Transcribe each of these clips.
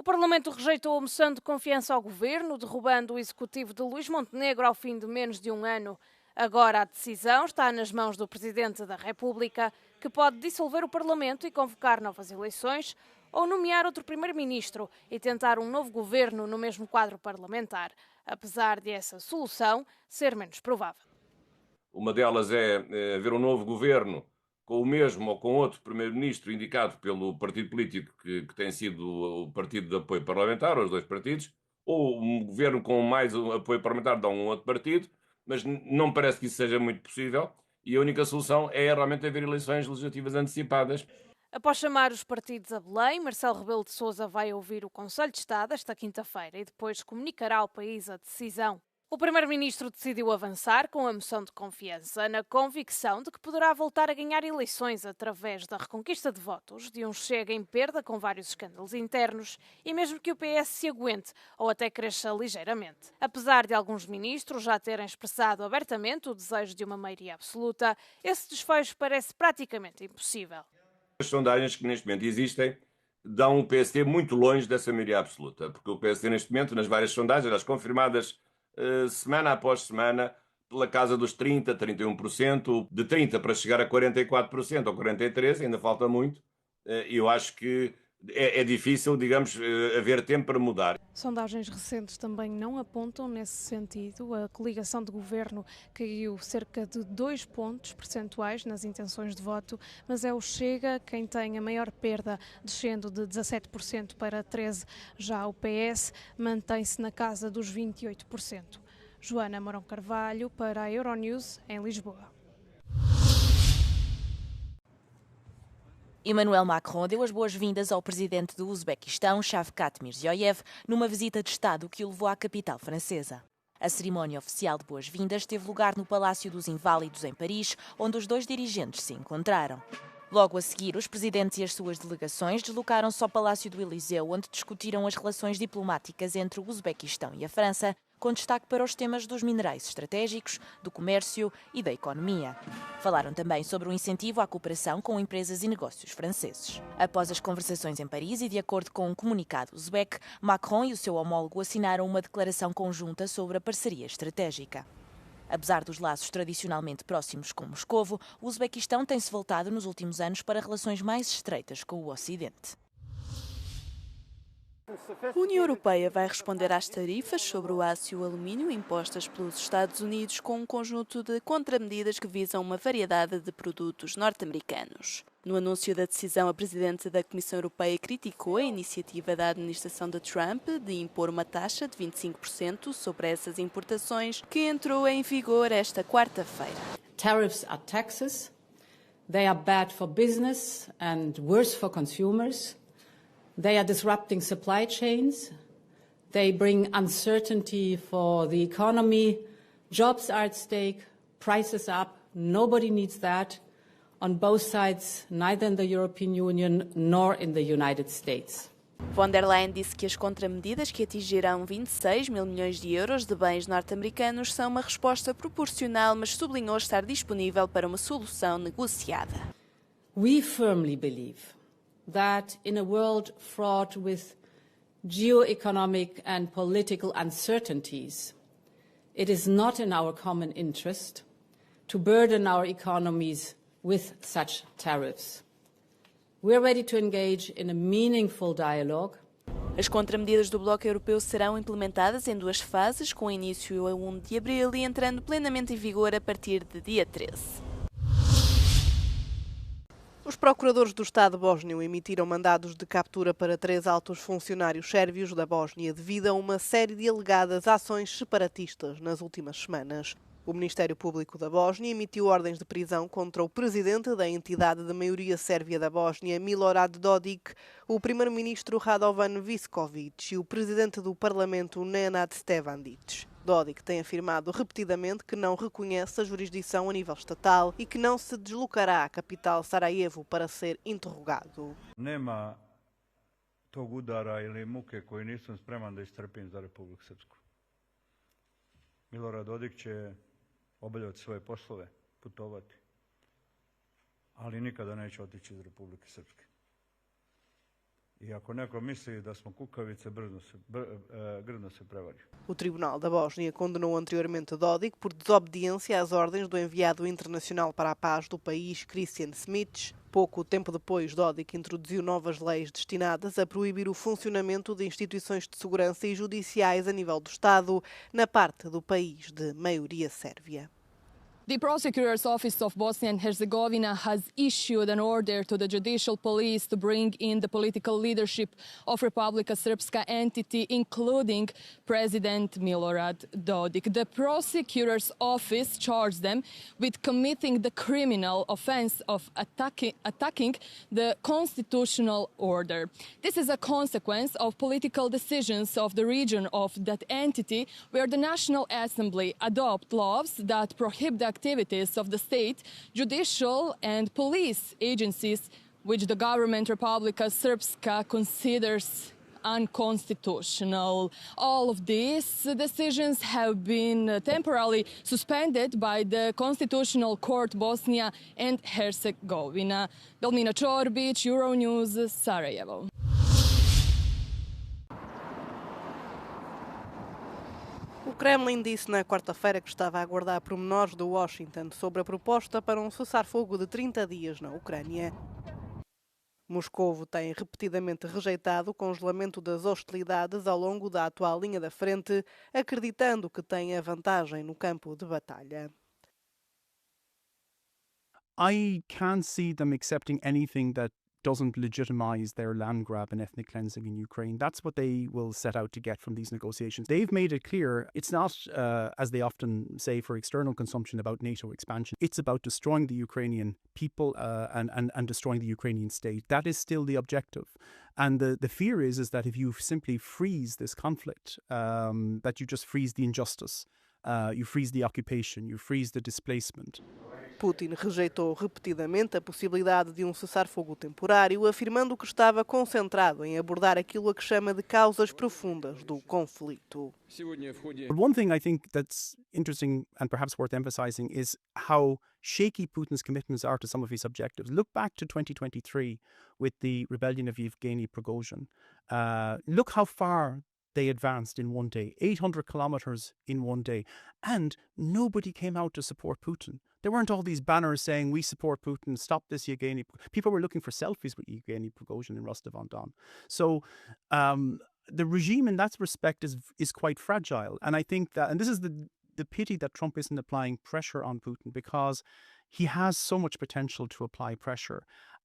Parlamento rejeitou a moção de confiança ao governo, derrubando o executivo de Luís Montenegro ao fim de menos de um ano. Agora a decisão está nas mãos do Presidente da República, que pode dissolver o Parlamento e convocar novas eleições, ou nomear outro Primeiro-Ministro e tentar um novo governo no mesmo quadro parlamentar, apesar de essa solução ser menos provável. Uma delas é haver um novo governo com o mesmo ou com outro primeiro-ministro indicado pelo partido político que tem sido o partido de apoio parlamentar, ou os dois partidos, ou um governo com mais apoio parlamentar de um outro partido, mas não parece que isso seja muito possível, e a única solução é realmente haver eleições legislativas antecipadas. Após chamar os partidos a Belém, Marcelo Rebelo de Sousa vai ouvir o Conselho de Estado esta quinta-feira e depois comunicará ao país a decisão. O Primeiro-Ministro decidiu avançar com a moção de confiança na convicção de que poderá voltar a ganhar eleições através da reconquista de votos de um Chega em perda com vários escândalos internos e mesmo que o PS se aguente ou até cresça ligeiramente. Apesar de alguns ministros já terem expressado abertamente o desejo de uma maioria absoluta, esse desfecho parece praticamente impossível. As sondagens que neste momento existem dão o PSD muito longe dessa maioria absoluta, porque o PSD neste momento, nas várias sondagens, as confirmadas semana após semana, pela casa dos 30%, 31%, de 30% para chegar a 44% ou 43%, ainda falta muito, e eu acho que é difícil, digamos, haver tempo para mudar. Sondagens recentes também não apontam nesse sentido. A coligação de governo caiu cerca de 2 pontos percentuais nas intenções de voto, mas é o Chega quem tem a maior perda, descendo de 17% para 13%. Já o PS mantém-se na casa dos 28%. Joana Mourão Carvalho para a Euronews, em Lisboa. Emmanuel Macron deu as boas-vindas ao presidente do Uzbequistão, Shavkat Mirziyoyev, numa visita de Estado que o levou à capital francesa. A cerimónia oficial de boas-vindas teve lugar no Palácio dos Inválidos, em Paris, onde os dois dirigentes se encontraram. Logo a seguir, os presidentes e as suas delegações deslocaram-se ao Palácio do Eliseu, onde discutiram as relações diplomáticas entre o Uzbequistão e a França, com destaque para os temas dos minerais estratégicos, do comércio e da economia. Falaram também sobre o incentivo à cooperação com empresas e negócios franceses. Após as conversações em Paris e de acordo com um comunicado uzbeque, Macron e o seu homólogo assinaram uma declaração conjunta sobre a parceria estratégica. Apesar dos laços tradicionalmente próximos com Moscovo, o Uzbequistão tem-se voltado nos últimos anos para relações mais estreitas com o Ocidente. A União Europeia vai responder às tarifas sobre o aço e o alumínio impostas pelos Estados Unidos com um conjunto de contramedidas que visam uma variedade de produtos norte-americanos. No anúncio da decisão, a Presidente da Comissão Europeia criticou a iniciativa da administração de Trump de impor uma taxa de 25% sobre essas importações, que entrou em vigor esta quarta-feira. Tariffs are taxes. They are bad for business and worse for consumers. They are disrupting supply chains. They bring uncertainty for the economy. Jobs are at stake. Prices up. Nobody needs that. On both sides, neither in the European Union nor in the United States. Von der Leyen disse que as contramedidas, que atingirão 26 mil milhões de euros de bens norte-americanos, são uma resposta proporcional, mas sublinhou estar disponível para uma solução negociada. We firmly believe that in a world fraught with geoeconomic and political uncertainties, it is not in our common interest to burden our economies with such tariffs. We are ready to engage in a meaningful dialogue. As contramedidas do Bloco Europeu serão implementadas em 2 fases, com início a 1 de abril e entrando plenamente em vigor a partir de dia 13. Os procuradores do Estado bósnio emitiram mandados de captura para 3 altos funcionários sérvios da Bósnia devido a uma série de alegadas ações separatistas nas últimas semanas. O Ministério Público da Bósnia emitiu ordens de prisão contra o presidente da entidade de maioria sérvia da Bósnia, Milorad Dodik, o primeiro-ministro Radovan Viskovic e o presidente do Parlamento, Nenad Stevandic. Dodik tem afirmado repetidamente que não reconhece a jurisdição a nível estatal e que não se deslocará à capital Sarajevo para ser interrogado. Nema tog udara ili muke koju nisam spreman da istrpim za Republiku Srpsku. Milorad Dodik će obavljati svoje poslove, putovati, ali nikada neće otići iz Republike Srpske. I ako neko misli da smo kukavice, grdno se prevari. O Tribunal da Bósnia condenou anteriormente Dodik por desobediência às ordens do enviado internacional para a paz do país, Christian Smic. Pouco tempo depois, Dodik introduziu novas leis destinadas a proibir o funcionamento de instituições de segurança e judiciais a nível do Estado, na parte do país de maioria sérvia. The Prosecutor's Office of Bosnia and Herzegovina has issued an order to the judicial police to bring in the political leadership of Republika Srpska entity, including President Milorad Dodik. The Prosecutor's Office charged them with committing the criminal offense of attacking the constitutional order. This is a consequence of political decisions of the region of that entity, where the National Assembly adopt laws that prohibit the activities of the state, judicial and police agencies, which the government Republika Srpska considers unconstitutional. All of these decisions have been temporarily suspended by the Constitutional Court Bosnia and Herzegovina. Dalmina Čorbić, Euronews, Sarajevo. O Kremlin disse na quarta-feira que estava a aguardar pormenores do Washington sobre a proposta para um cessar-fogo de 30 dias na Ucrânia. Moscovo tem repetidamente rejeitado o congelamento das hostilidades ao longo da atual linha da frente, acreditando que tem a vantagem no campo de batalha. I can't see them accepting anything that doesn't legitimize their land grab and ethnic cleansing in Ukraine. That's what they will set out to get from these negotiations. They've made it clear it's not, as they often say, for external consumption about NATO expansion. It's about destroying the Ukrainian people and destroying the Ukrainian state. That is still the objective. And the fear is that if you simply freeze this conflict, that you just freeze the injustice, you freeze the occupation, you freeze the displacement. Putin rejeitou repetidamente a possibilidade de um cessar-fogo temporário, afirmando que estava concentrado em abordar aquilo a que chama de causas profundas do conflito. But one thing I think that's interesting and perhaps worth emphasizing is how shaky Putin's commitments are to some of his objectives. Look back to 2023 with the rebellion of Yevgeny Prigozhin. Look how far they advanced in one day, 800 kilometers in one day, and nobody came out to support Putin. There weren't all these banners saying, we support Putin, stop this Yevgeny. People were looking for selfies with Yevgeny Prigozhin in Rostov-on-Don. So the regime in that respect is quite fragile. And I think that, and this is the pity that Trump isn't applying pressure on Putin, because he has so much potential to apply pressure.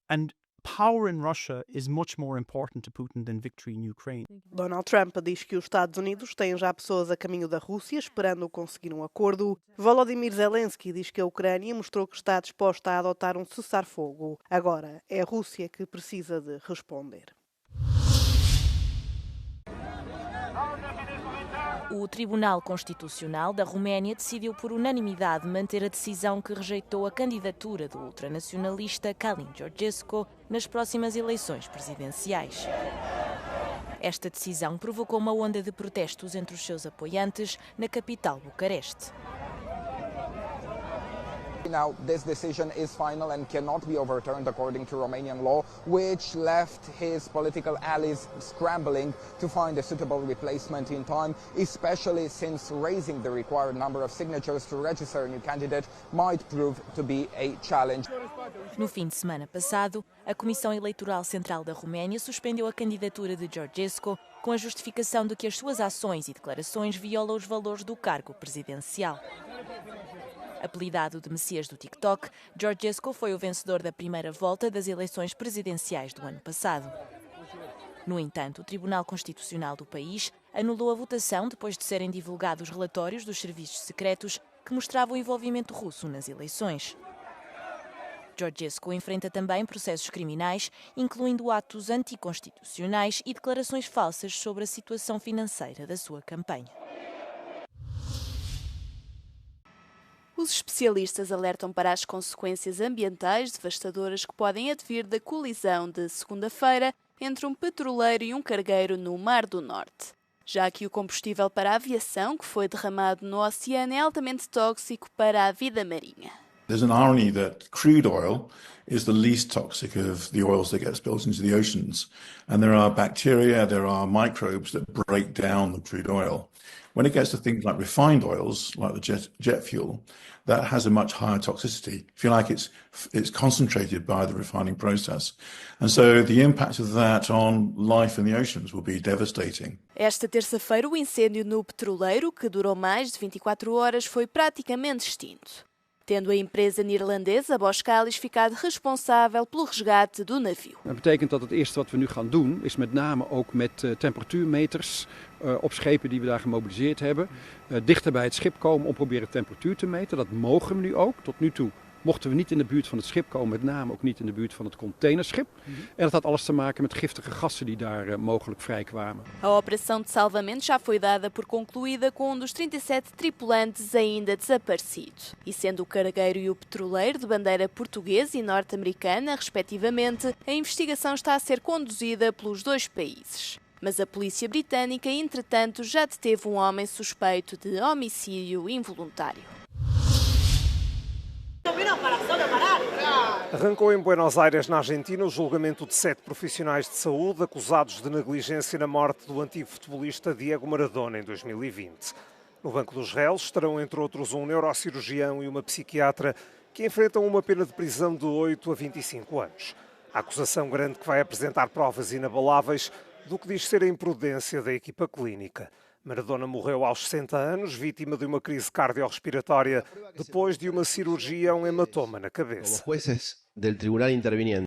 And power in Russia is much more important to Putin than victory in Ukraine. Donald Trump diz que os Estados Unidos têm já pessoas a caminho da Rússia esperando conseguir um acordo. Volodymyr Zelensky diz que a Ucrânia mostrou que está disposta a adotar um cessar-fogo. Agora é a Rússia que precisa de responder. O Tribunal Constitucional da Roménia decidiu por unanimidade manter a decisão que rejeitou a candidatura do ultranacionalista Calin Georgescu nas próximas eleições presidenciais. Esta decisão provocou uma onda de protestos entre os seus apoiantes na capital Bucareste. Now, this decision is final and cannot be overturned according to Romanian law, which left his political allies scrambling to find a suitable replacement in time, especially since raising the required number of signatures to register a new candidate might prove to be a challenge. No fim de semana passado, a Comissão Eleitoral Central da Roménia suspendeu a candidatura de Georgescu com a justificação de que as suas ações e declarações violam os valores do cargo presidencial. Apelidado de Messias do TikTok, Georgescu foi o vencedor da primeira volta das eleições presidenciais do ano passado. No entanto, o Tribunal Constitucional do país anulou a votação depois de serem divulgados relatórios dos serviços secretos que mostravam o envolvimento russo nas eleições. Georgescu enfrenta também processos criminais, incluindo atos anticonstitucionais e declarações falsas sobre a situação financeira da sua campanha. Os especialistas alertam para as consequências ambientais devastadoras que podem advir da colisão de segunda-feira entre um petroleiro e um cargueiro no Mar do Norte, já que o combustível para a aviação que foi derramado no oceano é altamente tóxico para a vida marinha. There's an irony that crude oil is the least toxic of the oils that get spilled into the oceans. And there are bacteria, there are microbes that break down the crude oil. When it gets to things like refined oils, like the jet fuel, that has a much higher toxicity. If you like, it's concentrated by the refining process. And so the impact of that on life in the oceans will be devastating. Esta terça-feira, o incêndio no petroleiro, que durou mais de 24 horas, foi praticamente extinto, tendo a empresa neerlandesa Boskalis ficado responsável pelo resgate do navio. Dat betekent dat het eerste wat we nu gaan doen is met name ook met temperatuurmeters op schepen die we daar gemobiliseerd hebben, dichter bij het schip komen om proberen temperatuur te meten. Dat mogen we nu ook. Tot nu toe mochten we niet in de buurt van het schip komen, met name ook niet in de buurt van het containerschip. En dat had alles te maken met giftige gassen die daar mogelijk vrijkwamen. A operação de salvamento já foi dada por concluída com um dos 37 tripulantes ainda desaparecido. E sendo o cargueiro e o petroleiro de bandeira portuguesa e norte-americana, respectivamente, a investigação está a ser conduzida pelos dois países. Mas a polícia britânica, entretanto, já deteve um homem suspeito de homicídio involuntário. Arrancou em Buenos Aires, na Argentina, o julgamento de 7 profissionais de saúde acusados de negligência na morte do antigo futebolista Diego Maradona em 2020. No banco dos réus estarão, entre outros, um neurocirurgião e uma psiquiatra que enfrentam uma pena de prisão de 8 a 25 anos. A acusação garante que vai apresentar provas inabaláveis do que diz ser a imprudência da equipa clínica. Maradona morreu aos 60 anos, vítima de uma crise cardiorrespiratória, depois de uma cirurgia a um hematoma na cabeça. Os jueces del tribunal interviniente